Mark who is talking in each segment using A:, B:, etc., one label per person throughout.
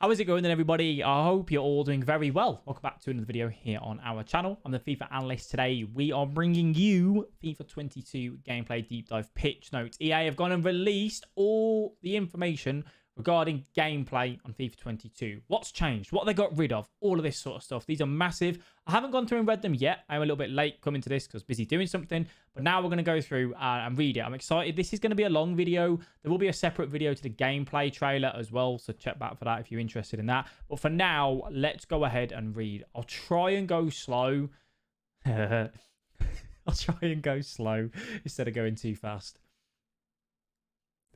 A: How is it going then, everybody? I hope you're all doing very well. Welcome back to another video here on our channel. I'm the FIFA Analyst. Today, we are bringing you FIFA 22 gameplay deep dive pitch notes. EA have gone and released all the information regarding gameplay on FIFA 22. What's changed? What they got rid of? All of this sort of stuff. These are massive. I haven't gone through and read them yet. I'm a little bit late coming to this because busy doing something. But now we're going to go through and read it. I'm excited. This is going to be a long video. There will be a separate video to the gameplay trailer as well. So check back for that if you're interested in that. But for now, let's go ahead and read. I'll try and go slow. I'll try and go slow instead of going too fast.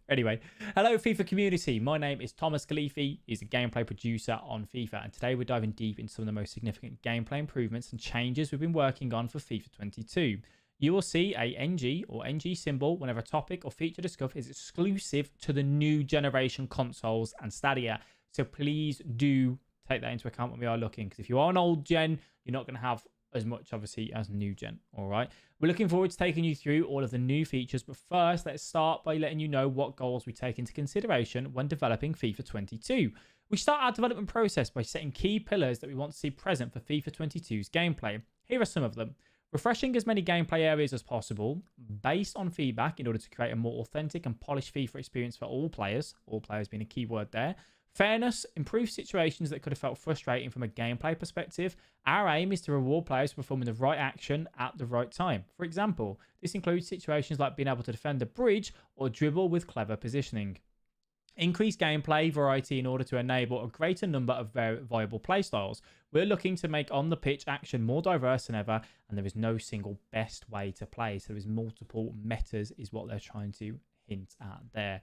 A: Anyway, hello FIFA community. My name is Thomas Khalifi. He's a gameplay producer on FIFA, and today we're diving deep into some of the most significant gameplay improvements and changes we've been working on for FIFA 22. You will see a NG or NG symbol whenever a topic or feature discussed is exclusive to the new generation consoles and Stadia. So please do take that into account when we are looking, because if you are an old gen, you're not going to have as much obviously as new gen. All right, we're looking forward to taking you through all of the new features, but first let's start by letting you know what goals we take into consideration when developing FIFA 22. We start our development process by setting key pillars that we want to see present for FIFA 22's gameplay. Here are some of them: refreshing as many gameplay areas as possible based on feedback in order to create a more authentic and polished FIFA experience for all players being a key word there. Fairness, improve situations that could have felt frustrating from a gameplay perspective. Our aim is to reward players for performing the right action at the right time. For example, this includes situations like being able to defend a bridge or dribble with clever positioning. Increase gameplay variety in order to enable a greater number of viable playstyles. We're looking to make on-the-pitch action more diverse than ever, and there is no single best way to play. So there is multiple metas is what they're trying to hint at there.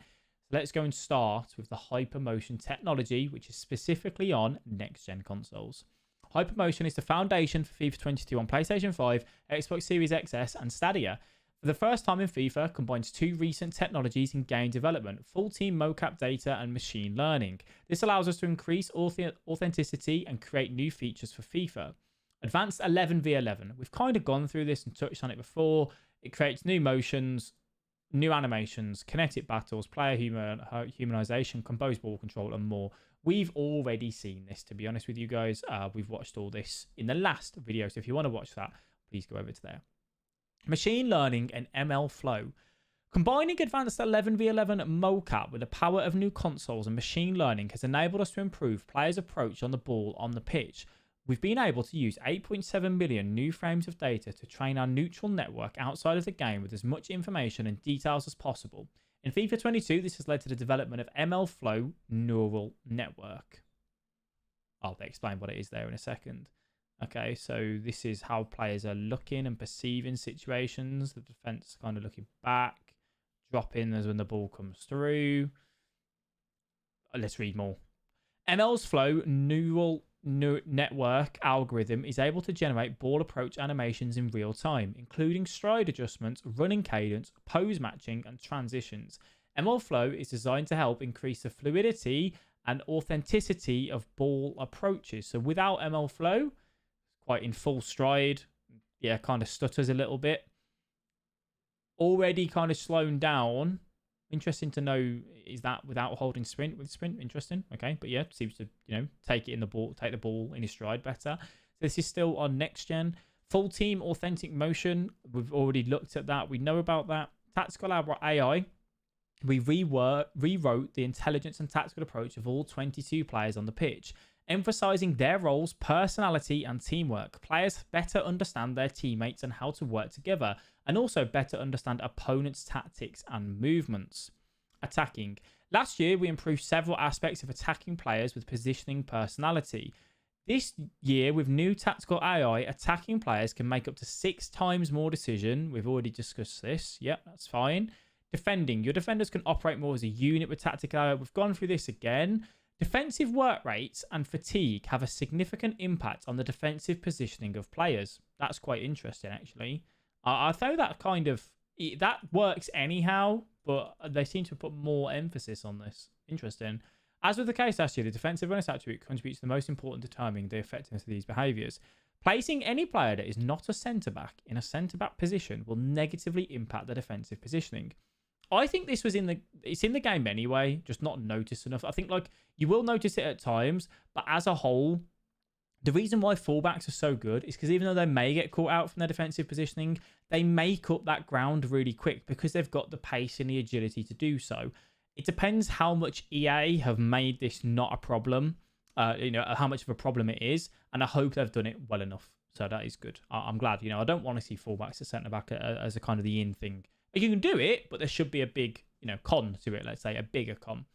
A: Let's go and start with the hypermotion technology, which is specifically on next-gen consoles. Hypermotion is the foundation for FIFA 22 on PlayStation 5, Xbox Series XS, and Stadia. For the first time in FIFA, combines two recent technologies in game development: full team mocap data and machine learning. This allows us to increase authenticity and create new features for FIFA. Advanced 11v11. We've kind of gone through this and touched on it before. It creates new motions, new animations, kinetic battles, player humanization, composed ball control, and more. We've already seen this, to be honest with you guys. We've watched all this in the last video, so if you want to watch that, please go over to there. Machine learning and ML flow. Combining advanced 11v11 mocap with the power of new consoles and machine learning has enabled us to improve players' approach on the ball on the pitch. We've been able to use 8.7 million new frames of data to train our neutral network outside of the game with as much information and details as possible. In FIFA 22, this has led to the development of ML Flow Neural Network. I'll explain what it is there in a second. Okay, so this is how players are looking and perceiving situations. The defense kind of looking back, dropping as when the ball comes through. Let's read more. ML's Flow Neural Network algorithm is able to generate ball approach animations in real time, including stride adjustments, running cadence, pose matching, and transitions. ML Flow is designed to help increase the fluidity and authenticity of ball approaches. So without ML Flow, quite in full stride, yeah, kind of stutters a little bit. Already kind of slowing down. Interesting to know, is that without holding sprint with sprint? Interesting. Okay, but yeah, seems to, take the ball in his stride better. So this is still on next gen. Full team authentic motion. We've already looked at that. We know about that. Tactical AI. We rewrote the intelligence and tactical approach of all 22 players on the pitch, emphasizing their roles, personality, and teamwork. Players better understand their teammates and how to work together, and also better understand opponents' tactics and movements. Attacking. Last year, we improved several aspects of attacking players with positioning personality. This year, with new tactical AI, attacking players can make up to 6 times more decision. We've already discussed this. Yep, that's fine. Defending. Your defenders can operate more as a unit with tactical AI. We've gone through this again. Defensive work rates and fatigue have a significant impact on the defensive positioning of players. That's quite interesting, actually. I thought that works anyhow, but they seem to put more emphasis on this. Interesting. As with the case last year, the defensive bonus attribute contributes to the most important determining the effectiveness of these behaviours. Placing any player that is not a centre-back in a centre-back position will negatively impact the defensive positioning. I think this was it's in the game anyway, just not noticed enough. I think like you will notice it at times, but as a whole, the reason why fullbacks are so good is because even though they may get caught out from their defensive positioning, they make up that ground really quick because they've got the pace and the agility to do so. It depends how much EA have made this not a problem, how much of a problem it is, and I hope they've done it well enough. So that is good. I'm glad. I don't want to see fullbacks at centre back as a kind of the in thing. You can do it, but there should be a big, con to it. Let's say a bigger con.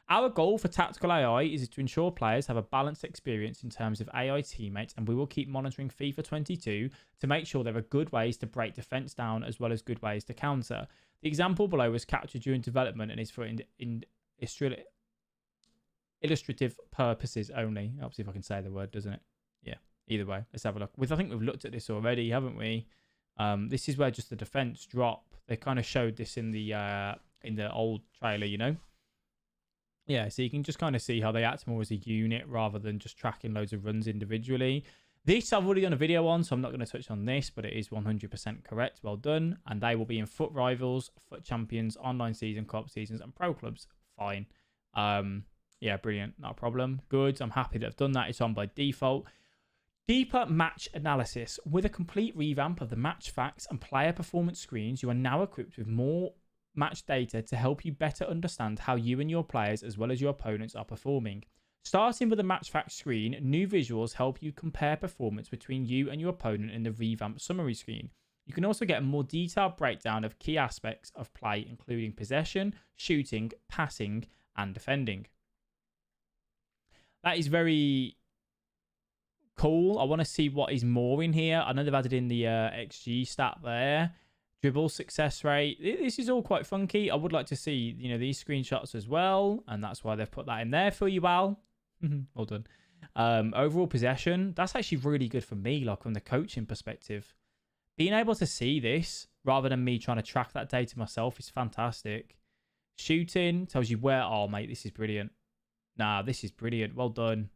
A: Our goal for Tactical AI is to ensure players have a balanced experience in terms of AI teammates, and we will keep monitoring FIFA 22 to make sure there are good ways to break defense down as well as good ways to counter. The example below was captured during development and is for illustrative purposes only. I'll see if I can say the word, doesn't it? Yeah, either way. Let's have a look. I think we've looked at this already, haven't we? This is where just the defense drop. They kind of showed this in the old trailer, Yeah, so you can just kind of see how they act more as a unit rather than just tracking loads of runs individually. This I've already done a video on, so I'm not going to touch on this, but it is 100% correct. Well done. And they will be in FUT Rivals, FUT Champions, Online Season, Co-op Seasons, and Pro Clubs. Fine. Yeah, brilliant. Not a problem. Good. I'm happy that I've done that. It's on by default. Deeper match analysis. With a complete revamp of the match facts and player performance screens, you are now equipped with more match data to help you better understand how you and your players as well as your opponents are performing. Starting with the match facts screen, new visuals help you compare performance between you and your opponent in the revamped summary screen. You can also get a more detailed breakdown of key aspects of play, including possession, shooting, passing, and defending. That is very cool. I want to see what is more in here. I know they've added in the XG stat there. Dribble success rate. This is all quite funky. I would like to see, these screenshots as well. And that's why they've put that in there for you, Al. Well done. Overall possession. That's actually really good for me, like from the coaching perspective. Being able to see this rather than me trying to track that data myself is fantastic. Shooting tells you where. Oh, mate, this is brilliant. Nah, this is brilliant. Well done.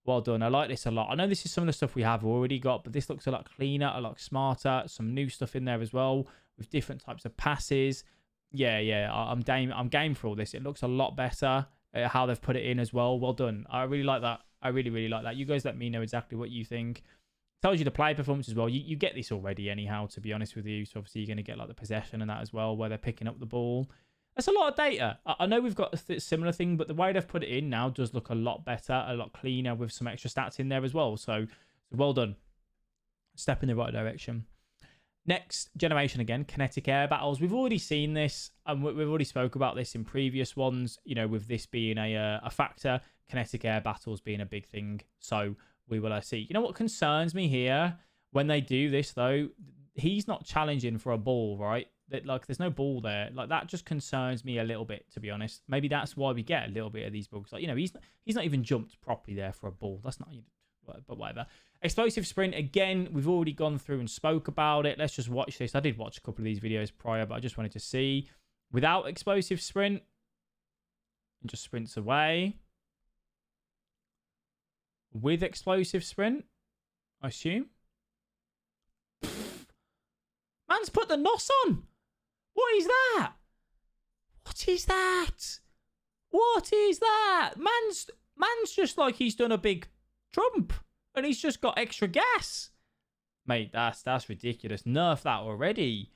A: Well done. I like this a lot. I know this is some of the stuff we have already got, but this looks a lot cleaner, a lot smarter. Some new stuff in there as well with different types of passes. Yeah. I'm game for all this. It looks a lot better how they've put it in as well. Well done. I really like that. I really, really like that. You guys let me know exactly what you think. Tells you the play performance as well. You get this already anyhow, to be honest with you. So obviously you're going to get like the possession and that as well, where they're picking up the ball. That's a lot of data. I know we've got a similar thing, but the way they've put it in now does look a lot better, a lot cleaner with some extra stats in there as well. So well done. Step in the right direction. Next generation again, kinetic air battles. We've already seen this, and we've already spoke about this in previous ones, with this being a factor, kinetic air battles being a big thing. So we will see. You know what concerns me here? When they do this, though, he's not challenging for a ball, right? There's no ball there. That just concerns me a little bit, to be honest. Maybe that's why we get a little bit of these bugs. He's not even jumped properly there for a ball. That's not, but whatever. Explosive sprint, again, we've already gone through and spoke about it. Let's just watch this. I did watch a couple of these videos prior, but I just wanted to see. Without explosive sprint, and just sprints away. With explosive sprint, I assume. Man's put the NOS on. What is that? What is that? What is that? Man's just like he's done a big Trump and he's just got extra gas. Mate, that's ridiculous. Nerf that already.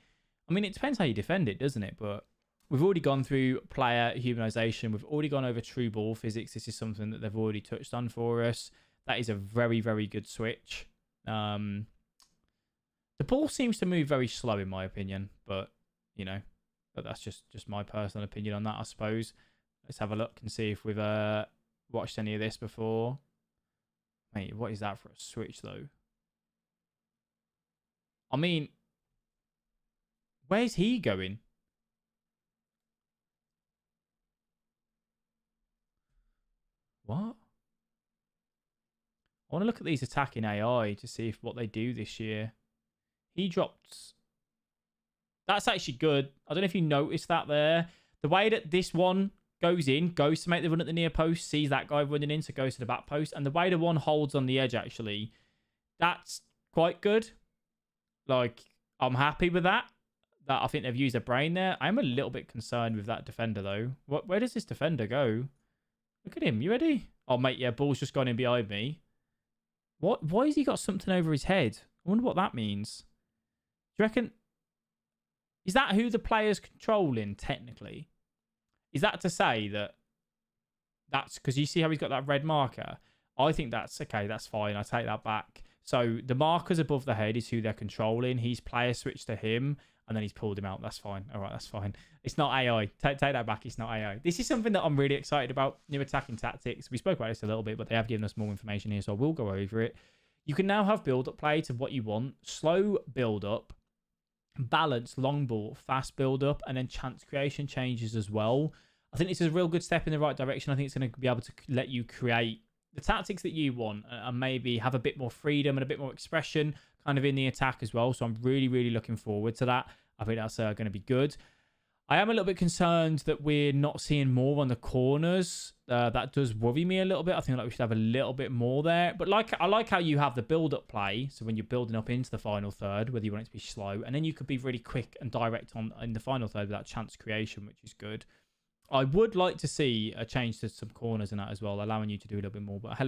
A: I mean, it depends how you defend it, doesn't it? But we've already gone through player humanization. We've already gone over true ball physics. This is something that they've already touched on for us. That is a very, very good switch. The ball seems to move very slow, in my opinion, but but that's just my personal opinion on that, I suppose. Let's have a look and see if we've watched any of this before. Mate, what is that for a switch, though? I mean, where's he going? What? I want to look at these attacking AI to see what they do this year. He dropped. That's actually good. I don't know if you noticed that there. The way that this one goes to make the run at the near post, sees that guy running in, so goes to the back post. And the way the one holds on the edge, actually, that's quite good. I'm happy with that. I think they've used their brain there. I'm a little bit concerned with that defender, though. Where does this defender go? Look at him. You ready? Oh, mate, yeah, ball's just gone in behind me. What? Why has he got something over his head? I wonder what that means. Do you reckon... Is that who the player's controlling, technically? Is that to say that... That's... Because you see how he's got that red marker? I think that's... Okay, that's fine. I take that back. So, the markers above the head is who they're controlling. He's player switched to him, and then he's pulled him out. That's fine. All right, that's fine. It's not AI. Take that back. It's not AI. This is something that I'm really excited about. New attacking tactics. We spoke about this a little bit, but they have given us more information here, so I will go over it. You can now have build-up play to what you want. Slow build-up, balance, long ball, fast build-up, and then chance creation changes as well. I think this is a real good step in the right direction. I think it's going to be able to let you create the tactics that you want and maybe have a bit more freedom and a bit more expression kind of in the attack as well. So I'm really, really looking forward to that. I think that's going to be good. I am a little bit concerned that we're not seeing more on the corners. That does worry me a little bit. I think like we should have a little bit more there. But I like how you have the build-up play. So when you're building up into the final third, whether you want it to be slow, and then you could be really quick and direct in the final third without chance creation, which is good. I would like to see a change to some corners and that as well, allowing you to do a little bit more. But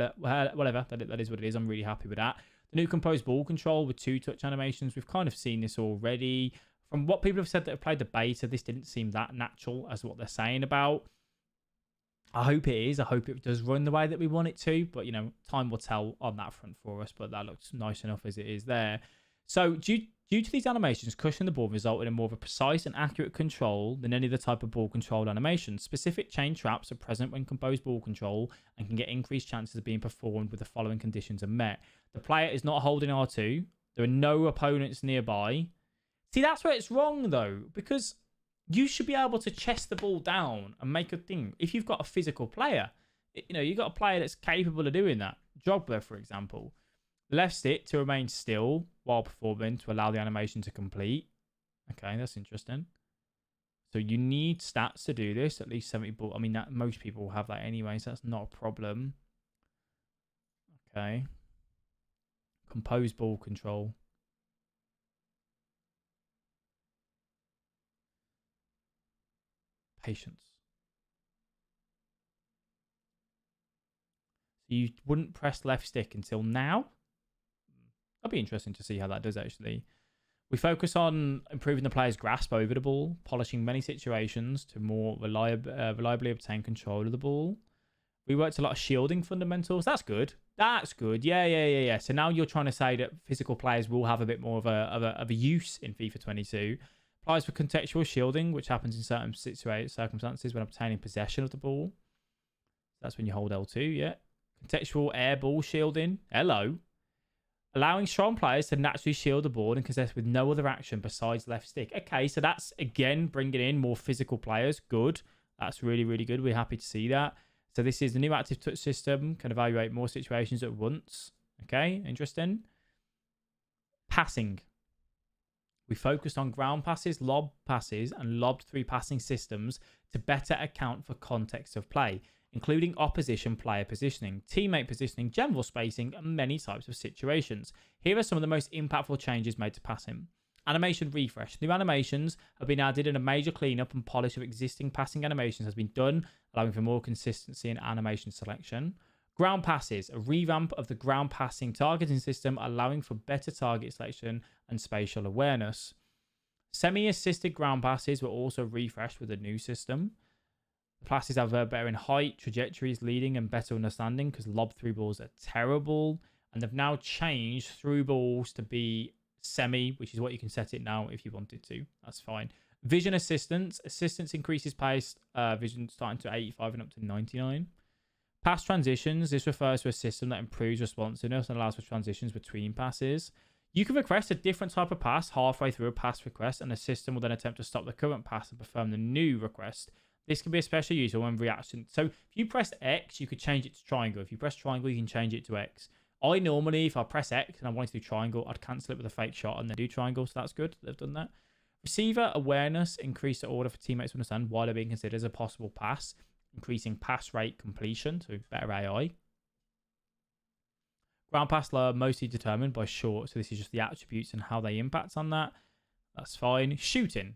A: whatever, that is what it is. I'm really happy with that. The new composed ball control with 2-touch animations. We've kind of seen this already. From what people have said that have played the beta, this didn't seem that natural as what they're saying about. I hope it is. I hope it does run the way that we want it to. But, time will tell on that front for us. But that looks nice enough as it is there. So, due to these animations, cushioning the ball resulted in more of a precise and accurate control than any other type of ball control animation. Specific chain traps are present when composed ball control and can get increased chances of being performed with the following conditions are met. The player is not holding R2. There are no opponents nearby. See, that's where it's wrong, though, because you should be able to chest the ball down and make a thing. If you've got a physical player, you've got a player that's capable of doing that. Drogba, for example. Left stick to remain still while performing to allow the animation to complete. Okay, that's interesting. So you need stats to do this, at least 70 ball. I mean, most people will have that anyway, so that's not a problem. Okay. Composed ball control. Patience. So you wouldn't press left stick until now? That'd be interesting to see how that does, actually. We focus on improving the player's grasp over the ball, polishing many situations to more reliably obtain control of the ball. We worked a lot of shielding fundamentals. That's good. That's good. Yeah. So now you're trying to say that physical players will have a bit more of a use in FIFA 22. Applies for contextual shielding, which happens in certain circumstances when obtaining possession of the ball. That's when you hold L2, yeah. Contextual air ball shielding. Hello. Allowing strong players to naturally shield the ball and contest with no other action besides left stick. Okay, so that's, again, bringing in more physical players. Good. That's really, really good. We're happy to see that. So this is the new active touch system. Can evaluate more situations at once. Okay, interesting. Passing. We focused on ground passes, lob passes, and lobbed through passing systems to better account for context of play, including opposition player positioning, teammate positioning, general spacing, and many types of situations. Here are some of the most impactful changes made to passing. Animation refresh. New animations have been added and a major cleanup and polish of existing passing animations has been done, allowing for more consistency in animation selection. Ground passes. A revamp of the ground passing targeting system, allowing for better target selection and spatial awareness. Semi-assisted ground passes were also refreshed with a new system. Passes have better in height, trajectories, leading, and better understanding because lob through balls are terrible. And they've now changed through balls to be semi, which is what you can set it now if you wanted to. That's fine. Vision assistance. Assistance increases pace, vision starting to 85 and up to 99. Pass transitions. This refers to a system that improves responsiveness and allows for transitions between passes. You can request a different type of pass halfway through a pass request, and the system will then attempt to stop the current pass and perform the new request. This can be especially useful when reaction. So if you press X, you could change it to triangle. If you press triangle, you can change it to X. I normally, if I press X and I wanted to do triangle, I'd cancel it with a fake shot and then do triangle. So that's good. They've done that. Receiver awareness. Increase the order for teammates to understand why they're being considered as a possible pass. Increasing pass rate completion, so better AI. Ground pass lower, mostly determined by short. So this is just the attributes and how they impact on that. That's fine. Shooting,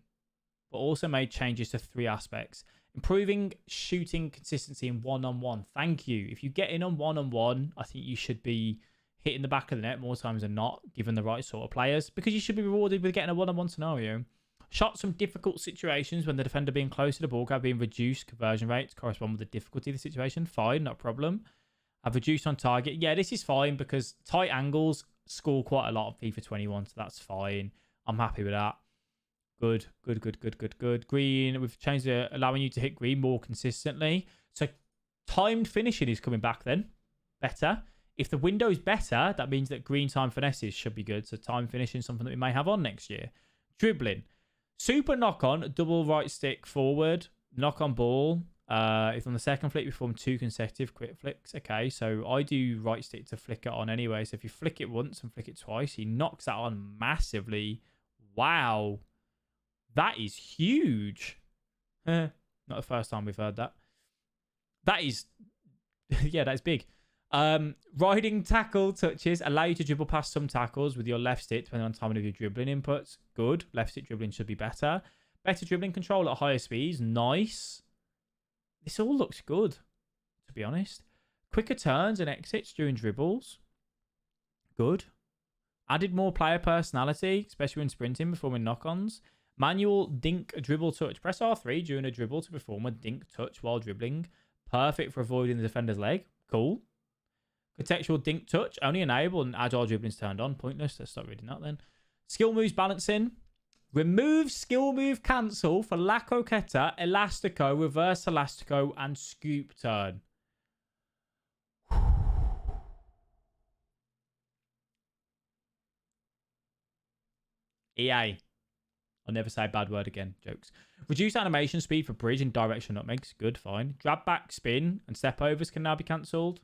A: but also made changes to 3 aspects. Improving shooting consistency in one-on-one. Thank you. If you get in on one-on-one, I think you should be hitting the back of the net more times than not, given the right sort of players, because you should be rewarded with getting a one-on-one scenario. Shots from difficult situations when the defender being close to the ball have been reduced. Conversion rates correspond with the difficulty of the situation. Fine, not a problem. I've reduced on target. Yeah, this is fine because tight angles score quite a lot of FIFA 21, so that's fine. I'm happy with that. Good. Green, we've changed it, allowing you to hit green more consistently. So timed finishing is coming back then. Better. If the window is better, that means that green time finesses should be good. So time finishing is something that we may have on next year. Dribbling. Super knock-on, double right stick forward, knock-on ball. If on the second flick, we perform 2 consecutive quick flicks. Okay, so I do right stick to flick it on anyway. So if you flick it once and flick it twice, he knocks that on massively. Wow. That is huge. Not the first time we've heard that. That is... yeah, that is big. Riding tackle touches allow you to dribble past some tackles with your left stick depending on timing of your dribbling inputs. Good. Left stick dribbling should be better. Better dribbling control at higher speeds. Nice. This all looks good, to be honest. Quicker turns and exits during dribbles. Good. Added more player personality, especially when sprinting, performing knock-ons. Manual dink dribble touch. Press R3 during a dribble to perform a dink touch while dribbling. Perfect for avoiding the defender's leg. Cool. Contextual dink touch. Only enable and agile dribbling is turned on. Pointless. Let's stop reading that then. Skill moves balancing. Remove skill move cancel for La Croqueta, Elastico, Reverse Elastico, and Scoop turn. EA. I'll never say a bad word again. Jokes. Reduce animation speed for bridge and direction nutmegs. Good, fine. Grab back spin and step overs can now be cancelled.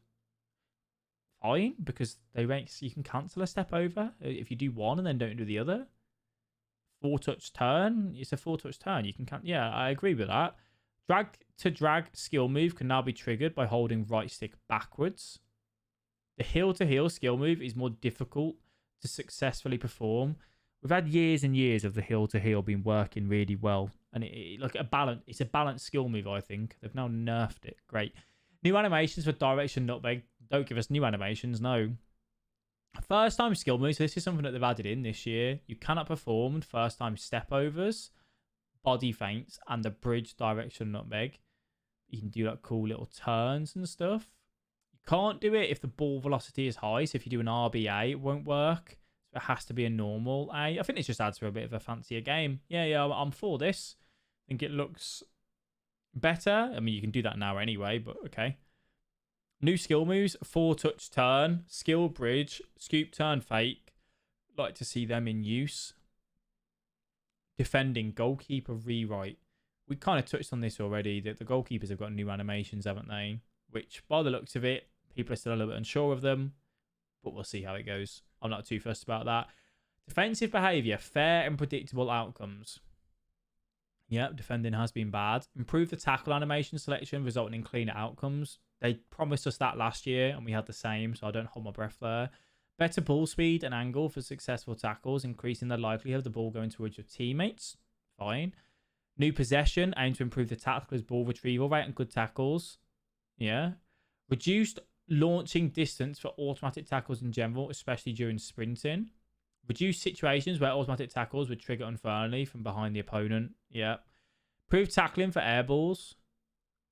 A: Fine, because you can cancel a step over if you do one and then don't do the other. 4-touch turn. It's a 4-touch turn. You can yeah, I agree with that. Drag to drag skill move can now be triggered by holding right stick backwards. The heel to heel skill move is more difficult to successfully perform. We've had years and years of the heel to heel being working really well, and it's a balanced skill move. I think they've now nerfed it. Great. New animations for direction nutmeg. Don't give us new animations. No. First time skill moves. So this is something that they've added in this year. You cannot perform first time step overs, body feints, and the bridge direction nutmeg. You can do like cool little turns and stuff. You can't do it if the ball velocity is high. So if you do an RBA, it won't work. So it has to be a normal A. I think it just adds for a bit of a fancier game. Yeah, I'm for this. I think it looks better. I mean, you can do that now anyway, but okay. New skill moves, 4-touch turn, skill bridge, scoop turn fake. Like to see them in use. Defending, goalkeeper rewrite. We kind of touched on this already, that the goalkeepers have got new animations, haven't they? Which, by the looks of it, people are still a little bit unsure of them. But we'll see how it goes. I'm not too fussed about that. Defensive behaviour, fair and predictable outcomes. Yep, defending has been bad. Improve the tackle animation selection, resulting in cleaner outcomes. They promised us that last year, and we had the same, so I don't hold my breath there. Better ball speed and angle for successful tackles, increasing the likelihood of the ball going towards your teammates. Fine. New possession, aim to improve the tackler's ball retrieval rate and good tackles. Yeah. Reduced launching distance for automatic tackles in general, especially during sprinting. Reduce situations where automatic tackles would trigger unfairly from behind the opponent. Yeah. Improved tackling for air balls.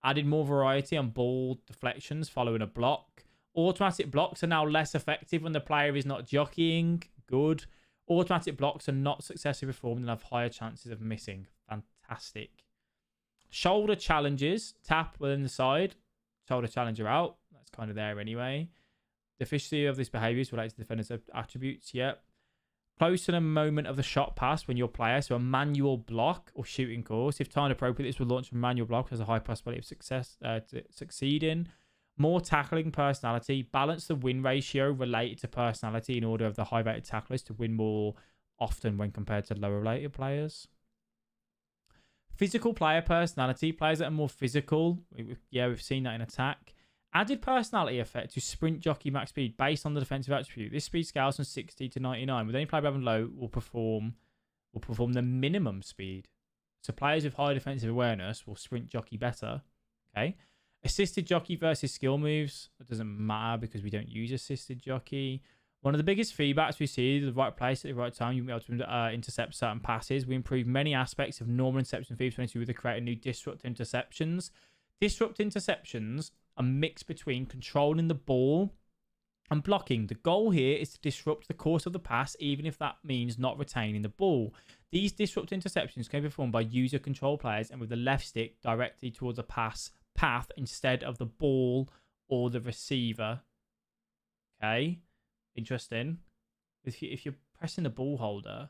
A: Added more variety on ball deflections following a block. Automatic blocks are now less effective when the player is not jockeying. Good. Automatic blocks are not successfully performed and have higher chances of missing. Fantastic. Shoulder challenges. Tap within the side. Shoulder challenger out. That's kind of there anyway. The efficiency of this behavior is related to defender's attributes. Yep. Close to the moment of the shot pass when your player, so a manual block or shooting course. If timed appropriately, this will launch a manual block, has a high possibility of succeeding. More tackling personality. Balance the win ratio related to personality in order of the high rated tacklers to win more often when compared to lower rated players. Physical player personality. Players that are more physical. Yeah, we've seen that in attack. Added personality effect to sprint jockey max speed based on the defensive attribute. This speed scales from 60 to 99. With any player having low will perform will perform the minimum speed. So players with high defensive awareness will sprint jockey better. Okay. Assisted jockey versus skill moves. It doesn't matter because we don't use assisted jockey. One of the biggest feedbacks we see is the right place at the right time. You'll be able to intercept certain passes. We improve many aspects of normal interception in FIFA 22 with the creating new disrupt interceptions. Disrupt interceptions are mixed between controlling the ball and blocking. The goal here is to disrupt the course of the pass, even if that means not retaining the ball. These disrupt interceptions can be performed by user control players and with the left stick directly towards a path instead of the ball or the receiver. Okay, interesting. If you're pressing the ball holder,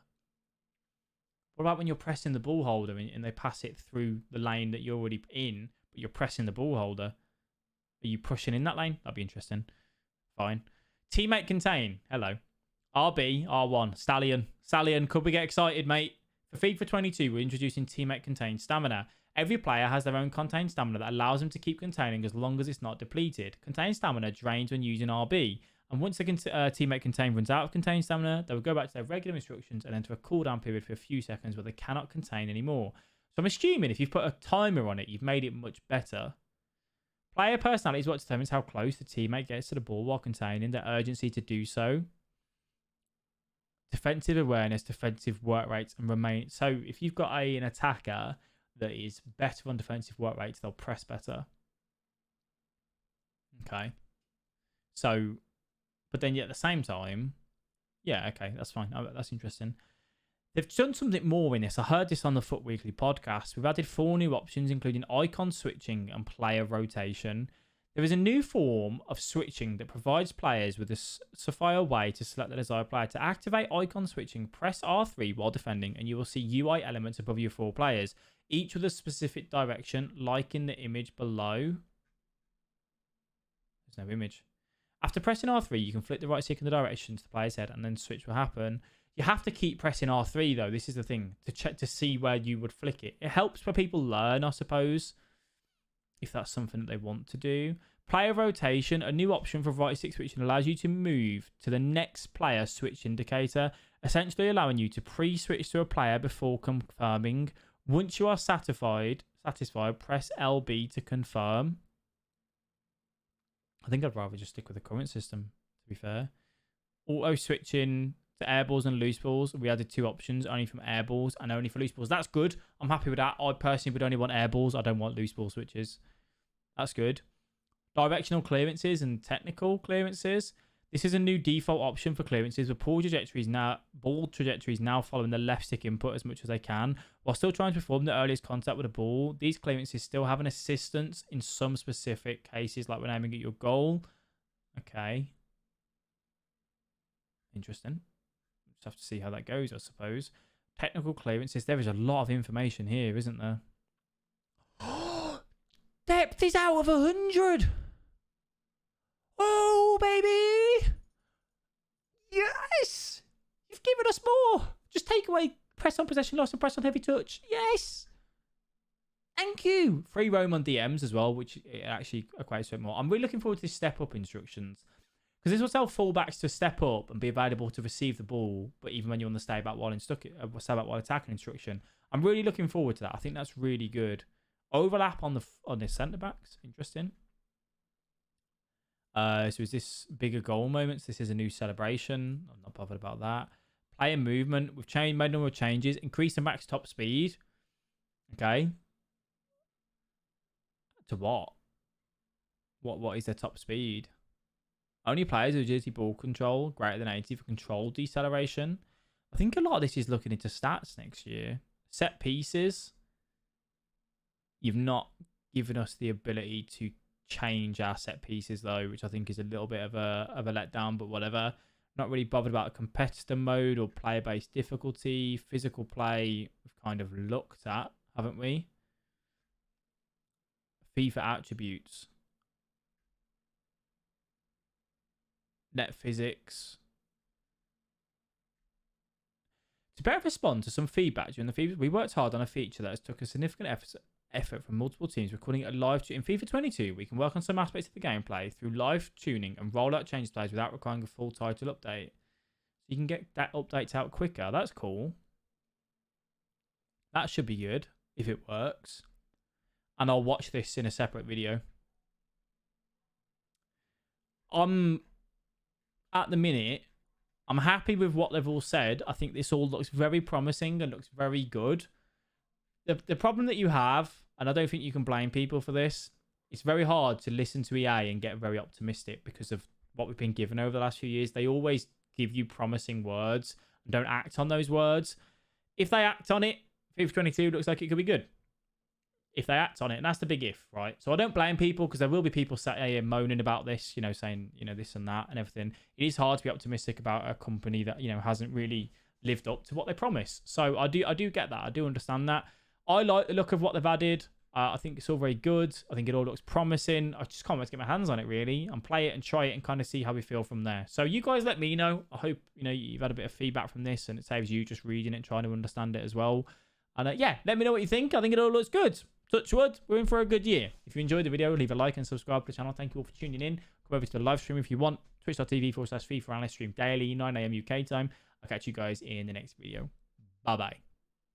A: what about when you're pressing the ball holder and they pass it through the lane that you're already in, but you're pressing the ball holder? Are you pushing in that lane? That'd be interesting. Fine. Teammate contain. Hello. RB, R1. Stallion. Could we get excited, mate? For FIFA 22, we're introducing teammate contain stamina. Every player has their own contained stamina that allows them to keep containing as long as it's not depleted. Contained stamina drains when using RB. And once the teammate contain runs out of contained stamina, they will go back to their regular instructions and enter a cooldown period for a few seconds where they cannot contain anymore. So I'm assuming if you've put a timer on it, you've made it much better. Player personality is what determines how close the teammate gets to the ball while containing, the urgency to do so. Defensive awareness, defensive work rates, and remain. So if you've got an attacker that is better on defensive work rates, they'll press better. Okay. So, but then yet at the same time, yeah, okay, that's fine. That's interesting. They've done something more in this. I heard this on the Foot Weekly podcast. We've added 4 new options, including icon switching and player rotation. There is a new form of switching that provides players with a sapphire way to select the desired player. To activate icon switching, press R3 while defending, and you will see UI elements above your 4 players, each with a specific direction, like in the image below. There's no image. After pressing R3, you can flick the right stick in the direction to the player's head, and then switch will happen. You have to keep pressing R3 though. This is the thing, to check to see where you would flick it. It helps for people learn, I suppose, if that's something that they want to do. Player rotation, a new option for right stick switching, allows you to move to the next player switch indicator, essentially allowing you to pre-switch to a player before confirming. Once you are satisfied, press LB to confirm. I think I'd rather just stick with the current system, to be fair. Auto switching to air balls and loose balls. We added 2 options, only from air balls and only for loose balls. That's good. I'm happy with that. I personally would only want air balls. I don't want loose ball switches. That's good. Directional clearances and technical clearances. This is a new default option for clearances, with ball trajectories now following the left stick input as much as they can, while still trying to perform the earliest contact with the ball. These clearances still have an assistance in some specific cases, like when aiming at your goal. Okay. Interesting. Just have to see how that goes, I suppose. Technical clearances. There is a lot of information here, isn't there? Depth is out of 100. Oh, baby. Yes. You've given us more. Just take away press on possession loss and press on heavy touch. Yes. Thank you. Free roam on DMs as well, which it actually equates to it more. I'm really looking forward to this step up instructions, because this will tell fullbacks to step up and be available to receive the ball, but even when you're on the stay back while attacking instruction. I'm really looking forward to that. I think that's really good. Overlap on the centre backs. Interesting. So is this bigger goal moments? This is a new celebration. I'm not bothered about that. Player movement. We've made a number of changes. Increase the max top speed. Okay. To what? What is their top speed? Only players with agility ball control greater than 80 for controlled deceleration. I think a lot of this is looking into stats next year. Set pieces. You've not given us the ability to change our set pieces though, which I think is a little bit of a letdown, but whatever. Not really bothered about competitor mode or player-based difficulty. Physical play we've kind of looked at, haven't we? FIFA attributes. Net physics. To better respond to some feedback during the FIFA, we worked hard on a feature that has took a significant effort from multiple teams. We're calling it a live tune. In FIFA 22, we can work on some aspects of the gameplay through live tuning and roll out change plays without requiring a full title update. So you can get that updates out quicker. That's cool. That should be good if it works. And I'll watch this in a separate video. At the minute, I'm happy with what they've all said. I think this all looks very promising and looks very good. The problem that you have, and I don't think you can blame people for this, it's very hard to listen to EA and get very optimistic because of what we've been given over the last few years. They always give you promising words and don't act on those words. If they act on it, FIFA 22 looks like it could be good. If they act on it, and that's the big if, right? So I don't blame people because there will be people sat here moaning about this, saying, this and that and everything. It is hard to be optimistic about a company that, hasn't really lived up to what they promise. So I do get that. I do understand that. I like the look of what they've added. I think it's all very good. I think it all looks promising. I just can't wait to get my hands on it, really, and play it and try it and kind of see how we feel from there. So you guys let me know. I hope, you've had a bit of feedback from this and it saves you just reading it and trying to understand it as well. And yeah, let me know what you think. I think it all looks good. Touch wood, we're in for a good year. If you enjoyed the video, leave a like and subscribe to the channel. Thank you all for tuning in. Come over to the live stream if you want. Twitch.tv/FIFA Analyst stream daily, 9 AM UK time. I'll catch you guys in the next video. Bye-bye.